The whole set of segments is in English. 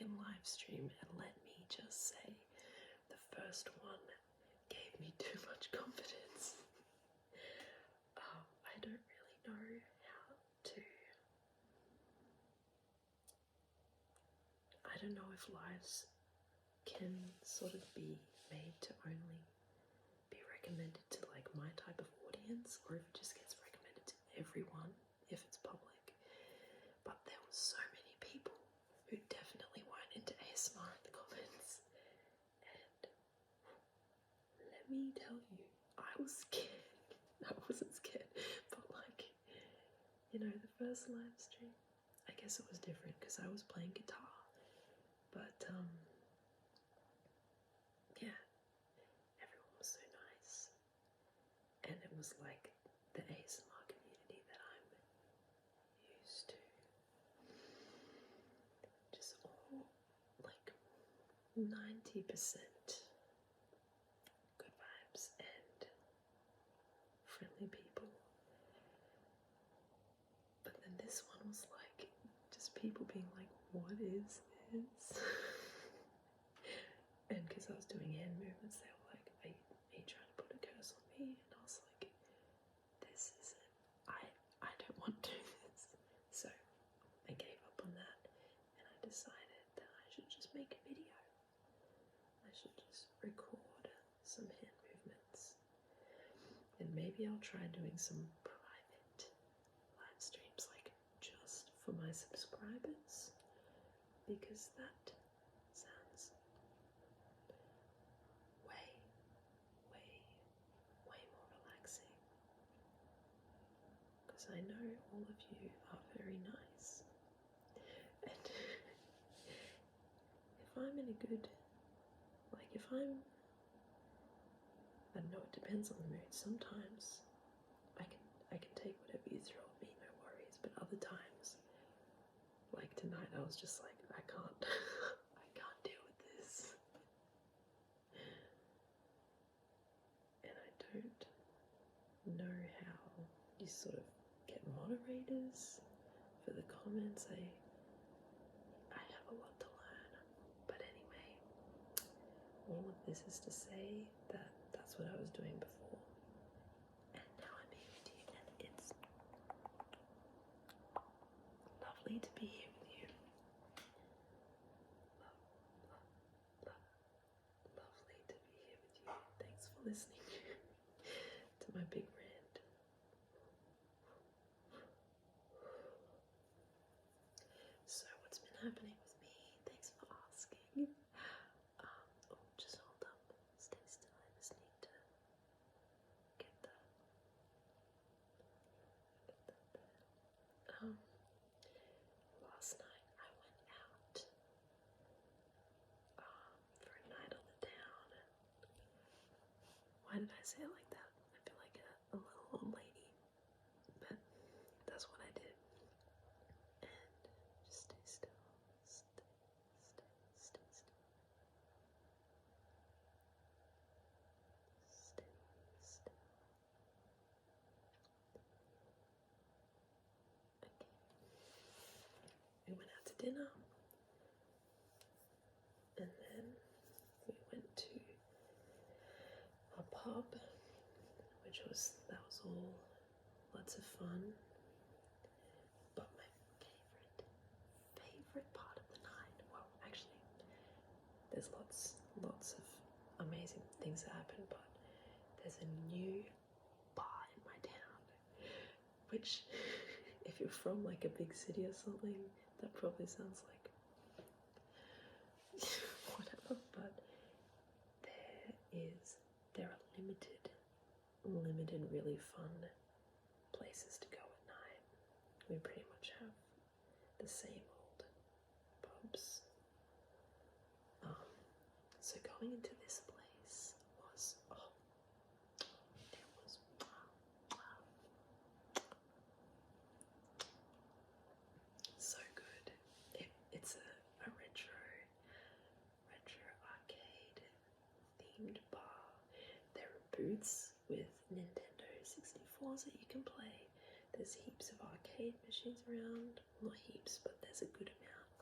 second live stream, and let me just say, the first one gave me too much confidence. I don't really know how to. I don't know if lives can sort of be made to only be recommended to like my type of audience, or if it just gets recommended to everyone if it's public. But there were so many people who definitely weren't into ASMR in the comments, and let me tell you, I was scared. I wasn't scared, but like, you know, the first live stream, I guess it was different because I was playing guitar, but yeah, everyone was so nice, and it was like the ASMR community that I'm used to. Just all like 90% good vibes and friendly people. But then this one was like just people being like, what is this? And because I was doing hand movements, they were like, are you trying to put a curse on me? And I was like, this isn't, I don't want to do this. So I gave up on that, and I decided that I should just make a video. I should just record some hand movements, and maybe I'll try doing some private live streams, like just for my subscribers, because that sounds way, way, way more relaxing. Because I know all of you are very nice, and if I'm in a good, like if I'm, I don't know, it depends on the mood. Sometimes I can take whatever you throw at me, no worries. But other times, like tonight, I was just like, I can't, I can't deal with this. And I don't know how you sort of get moderators for the comments. I have a lot to learn. But anyway, all of this is to say that that's what I was doing before. And now I'm here with you, and it's lovely to be here with you. Lovely to be here with you. Thanks for listening to my big rant. So what's been happening with me? Thanks for asking. Oh, just hold up. Stay still. I just need to get that. Last night I went out for a night on the town. Why did I say it like that? I feel like a little old lady, but that's what I did. And just stay still. Stay still. Stay still. Okay. We went out to dinner, and then we went to a pub, that was all lots of fun. But my favorite part of the night, well, actually, there's lots of amazing things that happen, but there's a new bar in my town, which if you're from like a big city or something, that probably sounds like whatever, but there are limited really fun places to go at night. We pretty much have the same old pubs. So going into this place was, so good. It's a retro arcade themed bar. There are booths with Nintendo 64s that you can play. There's heaps of arcade machines around. Not heaps, but there's a good amount.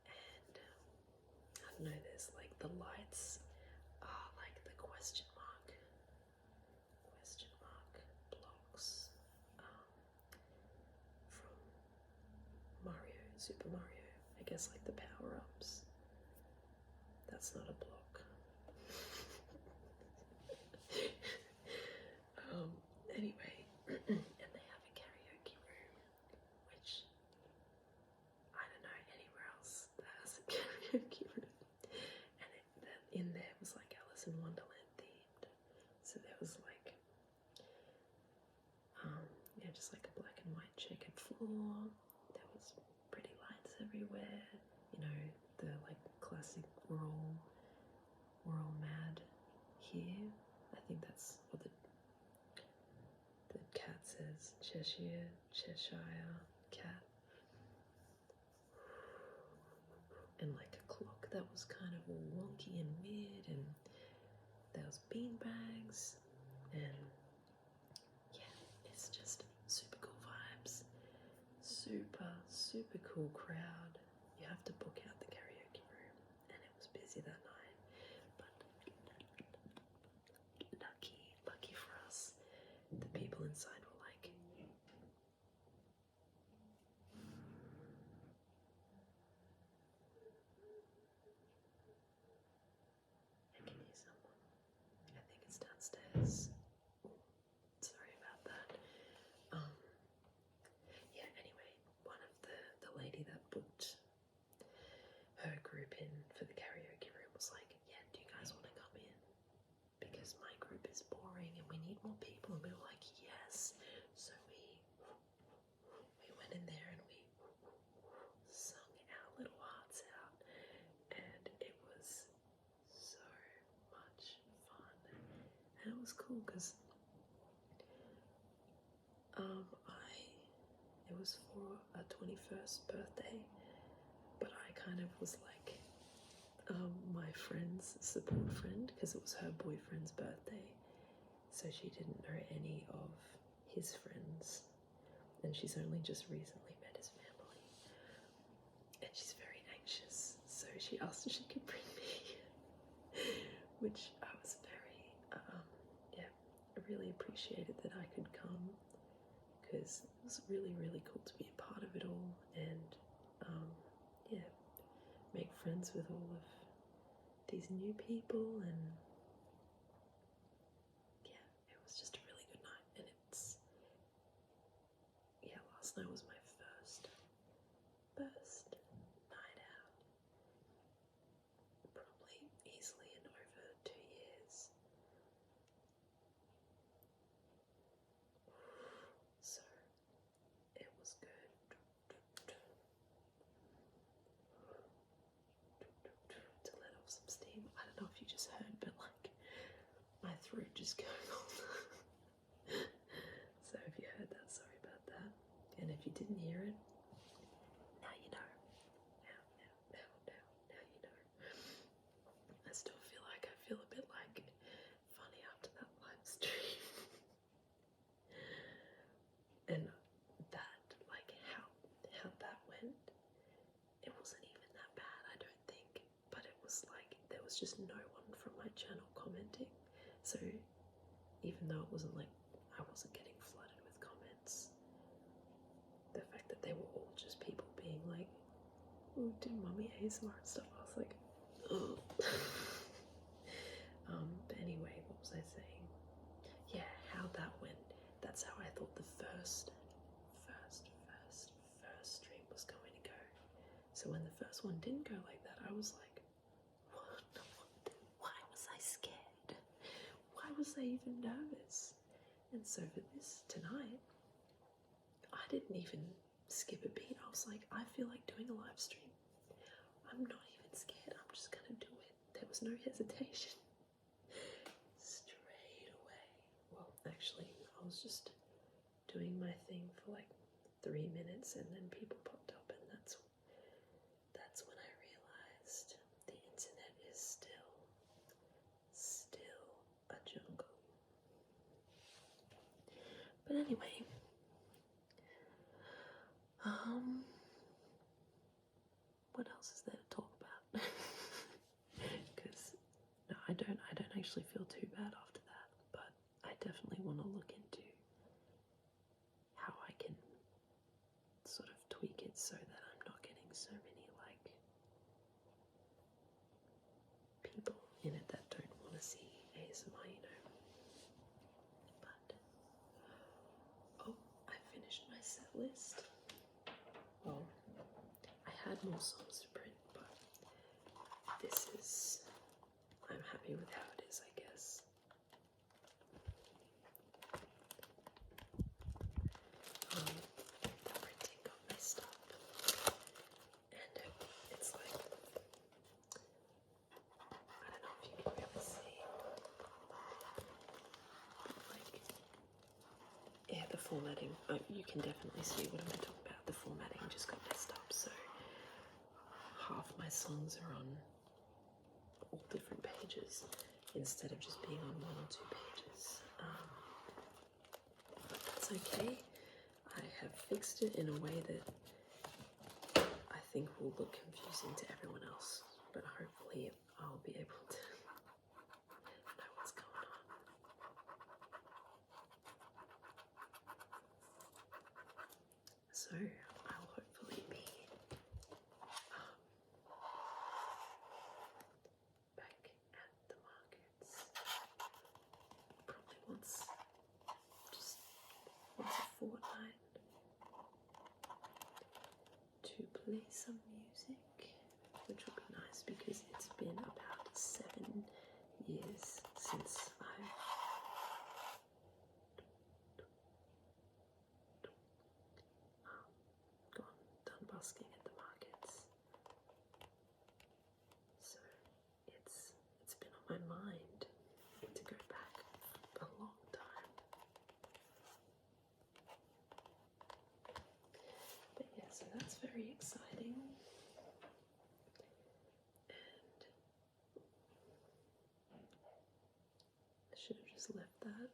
And I know there's like the lights are like the question mark blocks from Mario, Super Mario. I guess like the power-ups. That's not a block. Anyway, and they have a karaoke room, which I don't know anywhere else that has a karaoke room. And in there was like Alice in Wonderland themed. So there was like, yeah, just like a black and white checkered floor. There was pretty lights everywhere. You know, the like classic we're all mad here. I think that's what the cat says. Cheshire cat. And like a clock that was kind of all wonky and weird, and there was bean bags, and yeah, it's just super cool vibes. Super cool crowd. You have to book out the karaoke room, and it was busy that night, but lucky for us, the people inside were like, I can hear someone. I think it's downstairs. Sorry about that. Yeah, anyway, one of the lady that booked her group in for the karaoke room was like, yeah, do you guys want to come in? Because my group is boring and we need more people. And we were like, yes. So we went in there and we sung our little hearts out. And it was so much fun. And it was cool because it was for a 21st birthday, but I kind of was like my friend's support friend because it was her boyfriend's birthday, so she didn't know any of his friends, and she's only just recently met his family, and she's very anxious, so she asked if she could bring me, which I was very, yeah, I really appreciated that I could come, because it was really, really cool to be a part of it all, and yeah, make friends with all of these new people, and yeah, it was just a really good night. And it's, yeah, last night was my first night out, probably easily in over 2 years. So it was good. To let off some steam. I don't know if you just heard, but like my throat just going on. So if you heard that, sorry about that. And if you didn't hear it, now you know. Now you know. I still feel like I feel a bit like funny after that live stream. And that, like how that went, it wasn't even that bad, I don't think. But it was like there was just no one from my channel commenting. So even though it wasn't like I wasn't getting flooded with comments, the fact that they were all just people being like, ooh, do mummy ASMR and stuff, I was like, ugh. But anyway, what was I saying? Yeah, how that went. That's how I thought the first stream was going to go. So when the first one didn't go like that, I was like, what? Why was I scared? Why was I even nervous? And so for this tonight, I didn't even skip a beat. I was like, I feel like doing a live stream. I'm not even scared. I'm just gonna do it. There was no hesitation. Straight away. Well, actually, I was just doing my thing for like 3 minutes, and then people popped up, and that's when I realized the internet is still a jungle. But anyway, what else is there to talk about? actually feel too bad after that, but I definitely want to look into how I can sort of tweak it so that I'm not getting so many like people in it that don't want to see ASMR, you know. But oh, I finished my set list. Well, I had more songs to print, but this is, I'm happy with how it is, I guess. The printing got messed up, and it's like, I don't know if you can really see, but like, yeah, the formatting, you can definitely see what I'm talking about. The formatting just got messed up, so half my songs are on all different pages instead of just being on 1 or 2 pages. But that's okay. I have fixed it in a way that I think will look confusing to everyone else, but hopefully I'll be able to know what's going on. So I'll hopefully be back at the markets probably once a fortnight to play some music, which will be nice because it's been about 7 years since I've done busking at the markets. So it's been on my mind to go back a long time. But yeah, so that's very exciting. And I should have just left that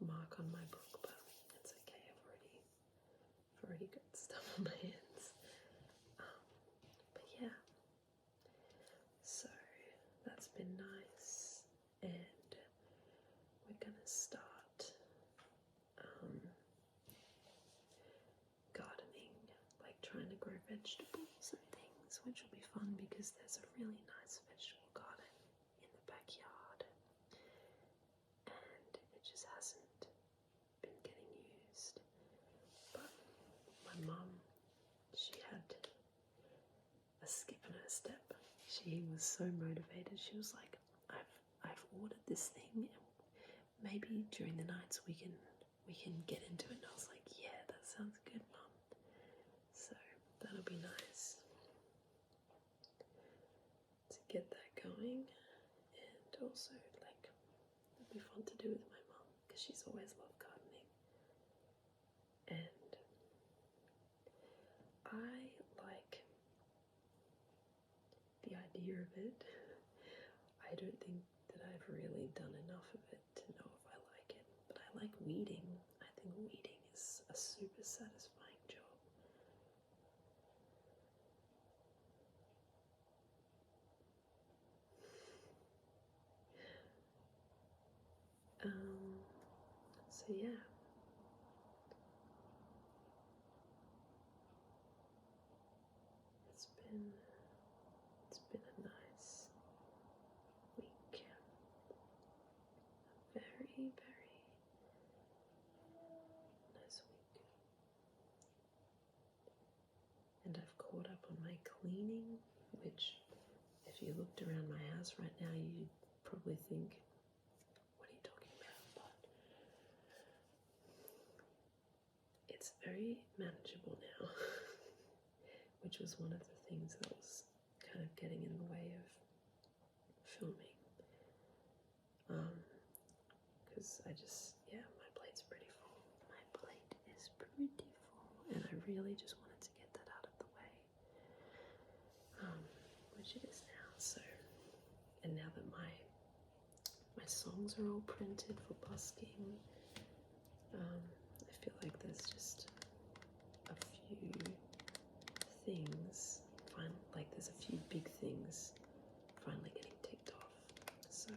mark on my book, but it's okay. I've already got stuff on my hands. But yeah, so that's been nice, and we're gonna start gardening, like trying to grow vegetables and things, which will be fun because there's a really nice vegetable garden in the backyard, and it just hasn't been getting used. But my mum, she had a skip in her step. She was so motivated. She was like, I've ordered this thing, and maybe during the nights we can get into it. And I was like, yeah, that sounds good, Mum. So that'll be nice to get that going, and also like it'll be fun to do with my mum because she's always loved gardening, and I like the idea of it. I don't think that I've really done enough of it to know if I like it, but I like weeding. I think weeding is a super satisfying job. So yeah. It's been a nice week. Very, very nice week. And I've caught up on my cleaning, which if you looked around my house right now, you'd probably think, what are you talking about? But it's very manageable now, which was one of the things that was kind of getting in the way of filming. Because I just, yeah, my plate's pretty full. My plate is pretty full, and I really just wanted to get that out of the way, which it is now. So, and now that my songs are all printed for busking, I feel like there's just a few things, like there's a few big things finally getting ticked off. So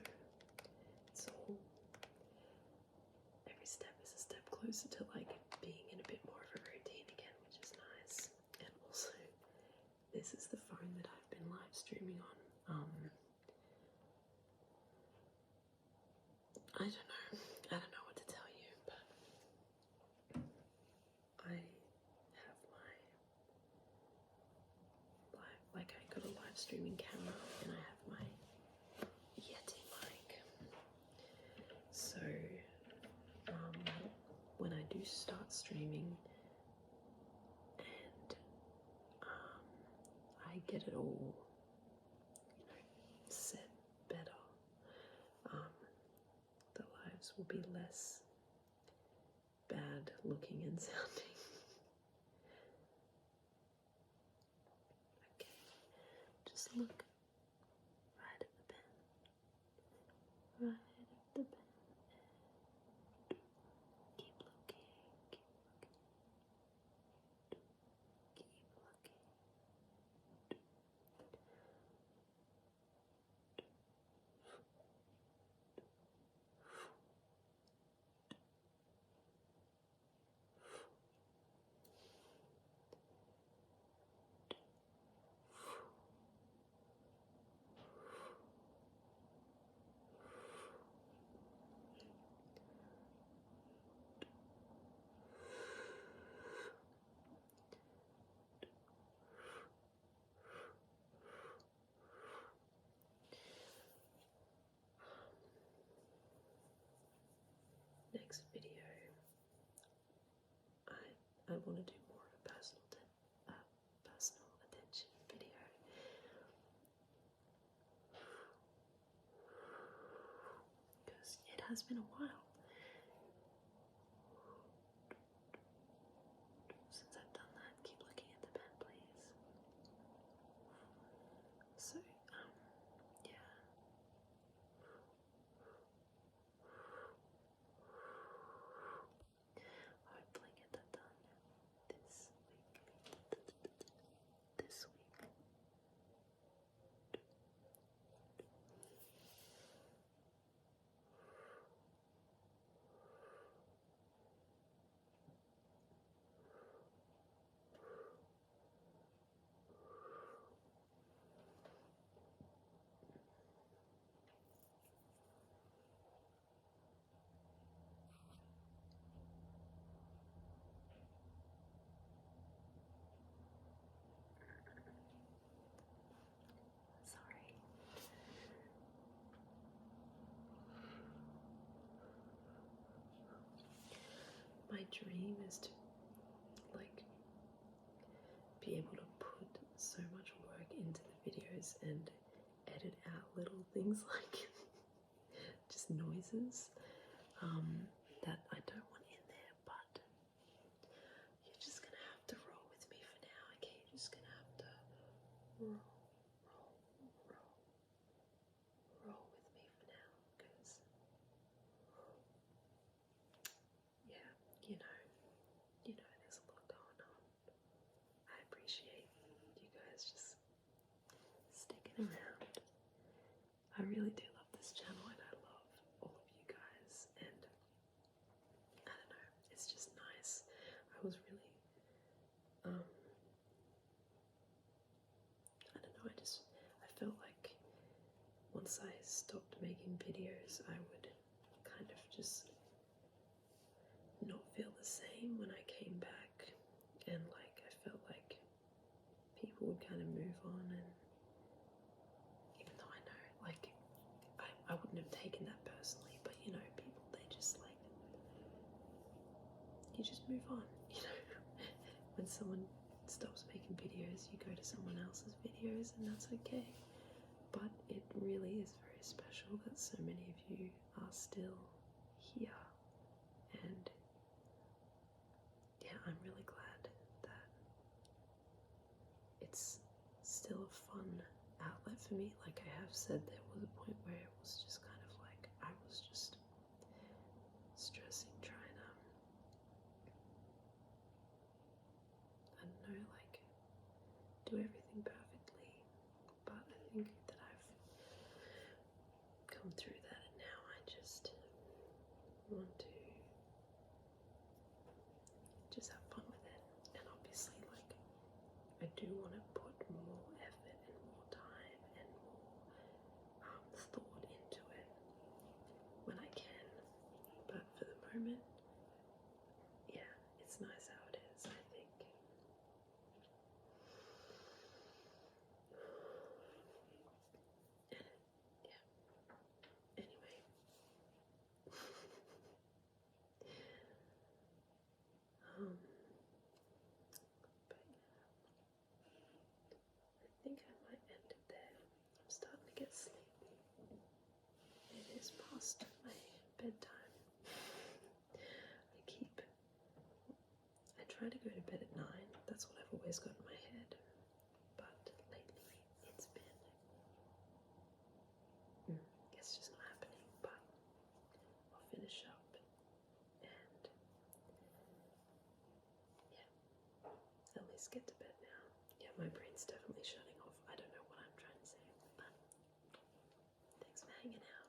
this is the phone that I've been live streaming on. I don't know what to tell you, but I have my I got a live streaming camera and I have my Yeti mic. So when I do start streaming and I get it all, set better, the lives will be less bad looking and sounding. Okay, just look right at the pen. Right at the pen. Keep looking, keep looking, keep looking. Next video, I want to do more of a personal attention video. Because it has been a while since I've done that. Keep looking at the pen, please. So, yeah. Hopefully get that done this week. This week. Sorry. My dream is to be able to put so much work into the videos and edit out little things like just noises that I don't want in there, but you're just gonna have to roll with me for now, okay? You're just gonna have to roll with me for now, because yeah, there's a lot going on. I appreciate you guys just sticking around. I really do love this channel and I love all of you guys, and I don't know, it's just nice. I was really I don't know, I felt like once I stopped making videos I would kind of just not feel the same when I came back, and I felt like people would kind of move on, and even though I know I wouldn't have taken that personally, but people, they just you just move on, when someone stops making videos you go to someone else's videos, and that's okay. But it really is very special that so many of you are still here, and yeah, I'm really glad that it's still a fun outlet for me. Like I have said, there was a point where it was just kind of like I was just stressing, trying to, I don't know, do everything perfectly. But I think that I've come through that, and now I just want to just have fun with it. And obviously I do want to put more effort and more time and more thought into it when I can. But for the moment, yeah, it's nice how it is, I think. And yeah. Anyway. But I think I might end it there. I'm starting to get sleepy. It is past my bedtime. I try to go to bed at 9. That's what I've always got in my head. But lately it's been, it's just not happening. But I'll finish up and yeah, at least get to bed now. Yeah, my brain's definitely shutting off. I don't know what I'm trying to say, but thanks for hanging out.